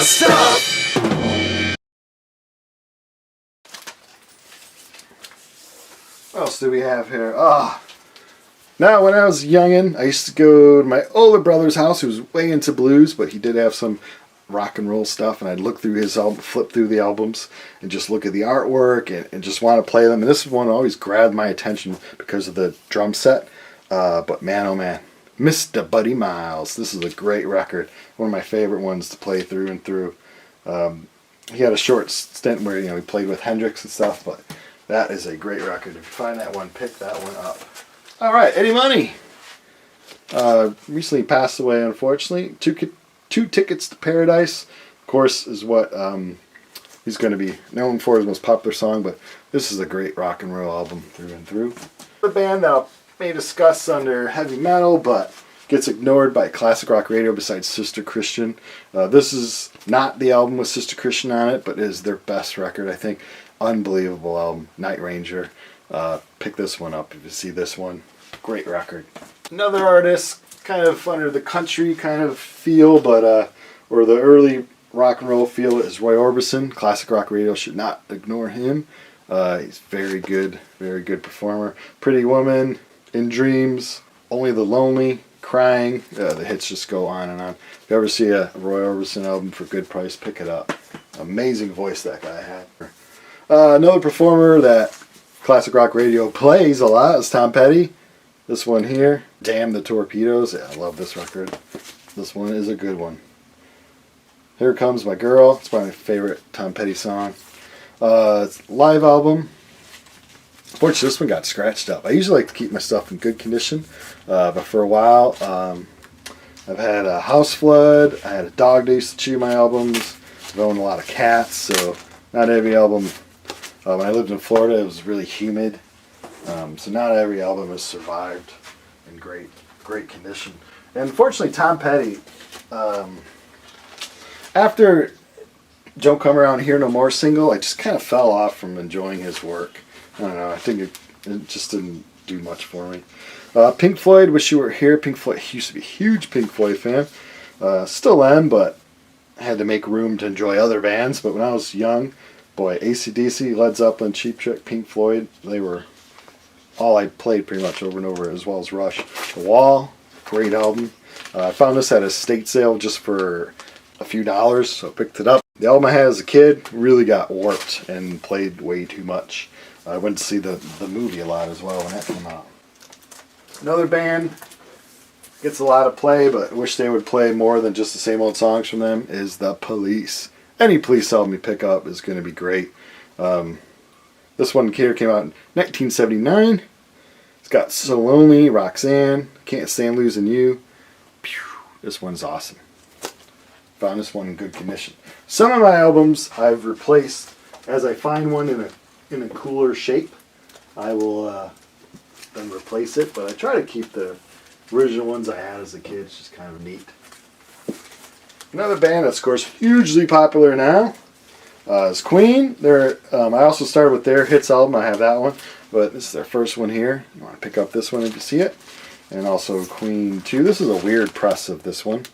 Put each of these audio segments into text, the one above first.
stuff! What else do we have here? Now when I was a youngin', I used to go to my older brother's house who was way into blues, but he did have some rock and roll stuff, and I'd look through his album, flip through the albums, and just look at the artwork and just want to play them. And this one always grabbed my attention because of the drum set. But man, oh man, Mr. Buddy Miles. This is a great record. One of my favorite ones to play through and through. He had a short stint where he played with Hendrix and stuff, but that is a great record. If you find that one, pick that one up. All right, Eddie Money. Recently passed away, unfortunately. Two Tickets to Paradise, of course, is what he's going to be known for, his most popular song, but this is a great rock and roll album through and through. The band that I may discuss under heavy metal, but gets ignored by classic rock radio besides Sister Christian. This is not the album with Sister Christian on it, but it is their best record, I think. Unbelievable album, Night Ranger. Pick this one up if you see this one. Great record. Another artist, kind of under the country kind of feel, but or the early rock and roll feel, is Roy Orbison. Classic rock radio should not ignore him. He's very good performer. Pretty Woman, In Dreams, Only the Lonely, Crying. The hits just go on and on. If you ever see a Roy Orbison album for good price, pick it up. Amazing voice that guy had. Another performer that classic rock radio plays a lot is Tom Petty. This one here, Damn the Torpedoes. Yeah, I love this record. This one is a good one. Here Comes My Girl. It's probably my favorite Tom Petty song. It's a live album. Unfortunately, this one got scratched up. I usually like to keep my stuff in good condition, but for a while, I've had a house flood. I had a dog that used to chew my albums. I've owned a lot of cats, so not every album. When I lived in Florida, it was really humid. So not every album has survived in great condition. And unfortunately, Tom Petty, after Don't Come Around Here No More single, I just kind of fell off from enjoying his work. I don't know, I think it just didn't do much for me. Pink Floyd, Wish You Were Here. Pink Floyd, I used to be a huge Pink Floyd fan. Still am, but I had to make room to enjoy other bands. But when I was young, boy, AC/DC, Led Zeppelin, Cheap Trick, Pink Floyd, they were all I played pretty much over and over, as well as Rush. The Wall, great album. I found this at a estate sale just for a few dollars, so I picked it up. The album I had as a kid really got warped and played way too much. I went to see the movie a lot as well when that came out. Another band gets a lot of play, but I wish they would play more than just the same old songs from them, is The Police. Any Police album you pick up is going to be great. This one here came out in 1979. It's got So Lonely, Roxanne, Can't Stand Losing You. Pew, this one's awesome. Found this one in good condition. Some of my albums I've replaced as I find one in a cooler shape. I will then replace it, but I try to keep the original ones I had as a kid. It's just kind of neat. Another band that's, of course, hugely popular now is Queen. I also started with their hits album. I have that one, but this is their first one here. You want to pick up this one if you see it. And also Queen 2. This is a weird press of this one.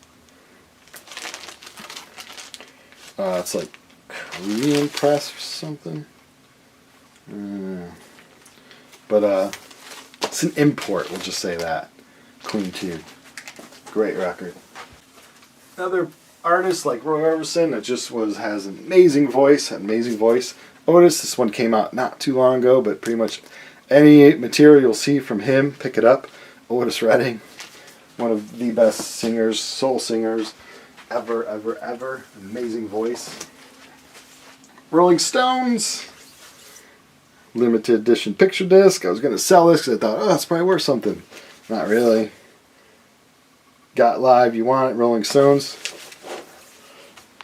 It's like Korean press or something. But it's an import, we'll just say that. Queen 2. Great record. Another artist like Roy Orbison that just has an amazing voice. Otis, this one came out not too long ago, but pretty much any material you'll see from him, pick it up. Otis Redding, one of the best singers, soul singers ever. Amazing voice. Rolling Stones, limited edition picture disc. I was going to sell this because I thought, that's probably worth something. Not really. Got Live, You Want It, Rolling Stones.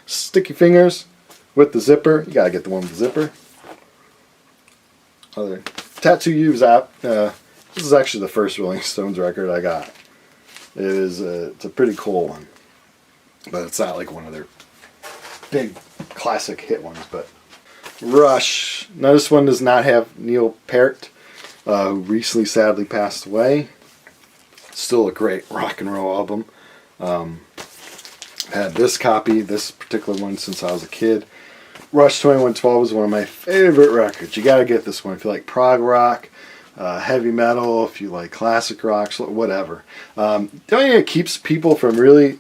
Sticky Fingers with the zipper. You gotta get the one with the zipper. Other Tattoo You's app. This is actually the first Rolling Stones record I got. It's a pretty cool one, but it's not like one of their big classic hit ones. But Rush. Now this one does not have Neil Peart, who recently sadly passed away. Still a great rock and roll album. Had this copy, this particular one, since I was a kid. Rush 2112 is one of my favorite records. You gotta get this one if you like prog rock, heavy metal, if you like classic rock, whatever. The only thing that keeps people from really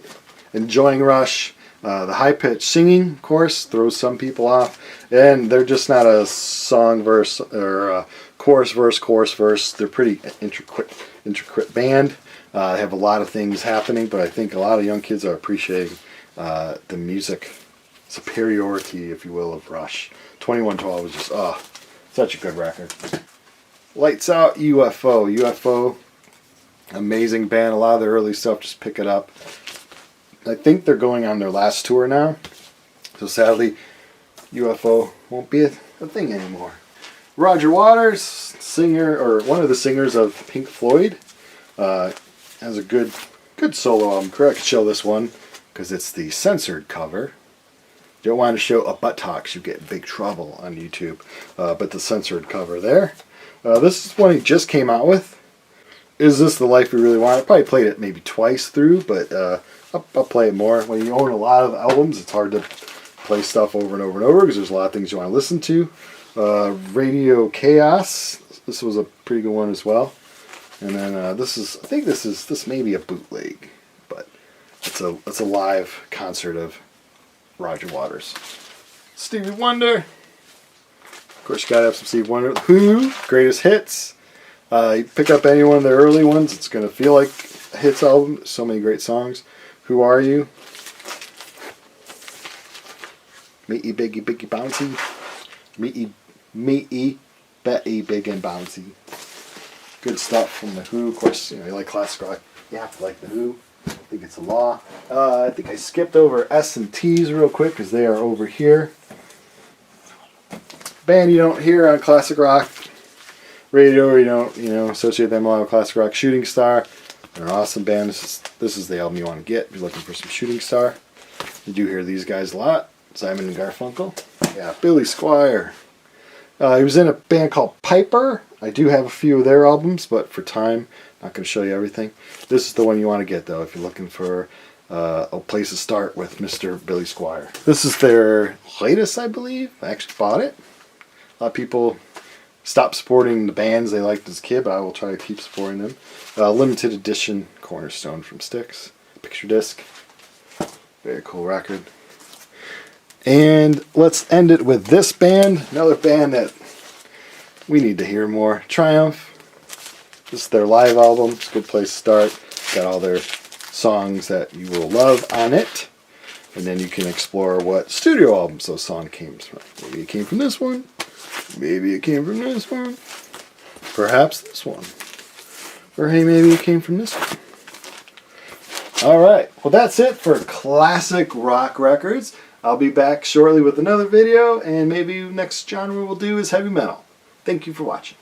enjoying Rush, the high-pitched singing, of course, throws some people off, and they're just not a song verse or a chorus verse. They're pretty intricate band. They have a lot of things happening, but I think a lot of young kids are appreciating the music superiority, if you will, of Rush. 2112 was just, such a good record. Lights Out, UFO. UFO, amazing band. A lot of their early stuff, just pick it up. I think they're going on their last tour now, so sadly, UFO won't be a thing anymore. Roger Waters, singer, or one of the singers of Pink Floyd, has a good solo album. Correct, show this one because it's the censored cover. You don't want to show a buttocks, you get in big trouble on YouTube. But the censored cover there. This is one he just came out with. Is This the Life We Really Want? I probably played it maybe twice through, but I'll play it more. When you own a lot of albums, it's hard to play stuff over and over and over because there's a lot of things you want to listen to. Radio Chaos. This was a pretty good one as well. And then this may be a bootleg, but it's a live concert of Roger Waters. Stevie Wonder. Of course, you gotta have some Stevie Wonder. Who? Greatest Hits. You pick up any one of their early ones, it's gonna feel like a hits album. So many great songs. Who Are You? Meaty, Biggie, Biggie, Bouncy. Meaty, Betty, Big and Bouncy. Good stuff from The Who. Of course, you like classic rock. You have to like The Who. I think it's a law. I think I skipped over S&T's real quick because they are over here. Band you don't hear on classic rock radio, or you don't associate them a lot with classic rock. Shooting Star. They're an awesome band. This is the album you want to get if you're looking for some Shooting Star. You do hear these guys a lot. Simon and Garfunkel. Yeah, Billy Squier. He was in a band called Piper. I do have a few of their albums, but for time, not going to show you everything. This is the one you want to get, though, if you're looking for a place to start with Mr. Billy Squier. This is their latest, I believe. I actually bought it. A lot of people stopped supporting the bands they liked as a kid, but I will try to keep supporting them. Limited edition Cornerstone from Styx. Picture disc. Very cool record. And let's end it with this band. Another band that we need to hear more. Triumph. This is their live album. It's a good place to start. Got all their songs that you will love on it. And then you can explore what studio albums those songs came from. Maybe it came from this one. Maybe it came from this one. Perhaps this one. Or hey, maybe it came from this one. Alright, well that's it for classic rock records. I'll be back shortly with another video, and maybe next genre we'll do is heavy metal. Thank you for watching.